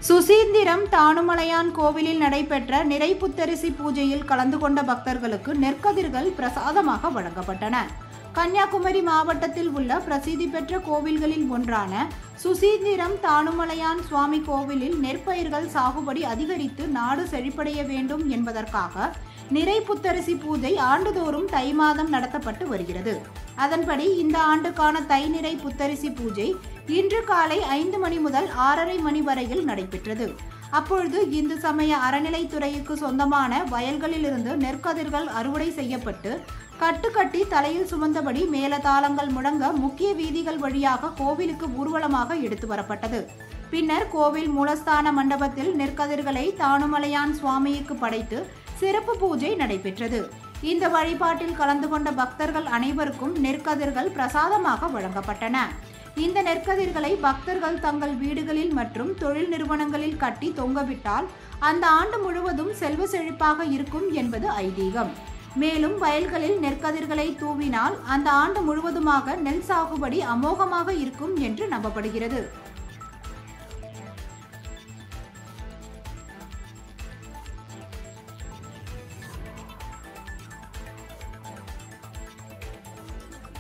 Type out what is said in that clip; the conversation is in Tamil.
சுசீந்திரம் தானுமலையான் கோவிலில் நடைபெற்ற நிறைப்புத்தரிசி பூஜையில் கலந்து கொண்ட பக்தர்களுக்கு நெற்கதிர்கள் பிரசாதமாக வழங்கப்பட்டன. கன்னியாகுமரி மாவட்டத்தில் உள்ள பிரசித்தி பெற்ற கோவில்களில் ஒன்றான சுசீந்திரம் தானுமலையான் சுவாமி கோவிலில் நெற்பயிர்கள் சாகுபடி அதிகரித்து நாடு செழிப்படைய வேண்டும் என்பதற்காக நிறைப்புத்தரிசி பூஜை ஆண்டுதோறும் தை மாதம் நடத்தப்பட்டு வருகிறது. அதன்படி இந்த ஆண்டுக்கான தை நிறை புத்தரிசி பூஜை இன்று காலை 5 மணி முதல் 6:30 மணி வரையில் நடைபெற்றது. அப்பொழுது இந்து சமய அறநிலைத்துறைக்கு சொந்தமான வயல்களிலிருந்து நெற்கதிர்கள் அறுவடை செய்யப்பட்டு கட்டுக்கட்டி தலையில் சுமந்தபடி மேலதாளங்கள் முழங்க முக்கிய வீதிகள் வழியாக கோவிலுக்கு ஊர்வலமாக எடுத்து வரப்பட்டது. பின்னர் கோவில் மூலஸ்தான மண்டபத்தில் நெற்கதிர்களை தானுமலையான் சுவாமிக்கு படைத்து சிறப்பு பூஜை நடைபெற்றது. இந்த வழிபாட்டில் கலந்து கொண்ட பக்தர்கள் அனைவருக்கும் நெற்கதிர்கள் பிரசாதமாக வழங்கப்பட்டன. இந்த நெற்கதிர்களை பக்தர்கள் தங்கள் வீடுகளில் மற்றும் தொழில் நிறுவனங்களில் கட்டி தொங்கவிட்டால் அந்த ஆண்டு முழுவதும் செல்வ செழிப்பாக இருக்கும் என்பது ஐதீகம். மேலும் வயல்களில் நெற்கதிர்களை தூவினால் அந்த ஆண்டு முழுவதுமாக நெல் சாகுபடி அமோகமாக இருக்கும் என்று நம்பப்படுகிறது.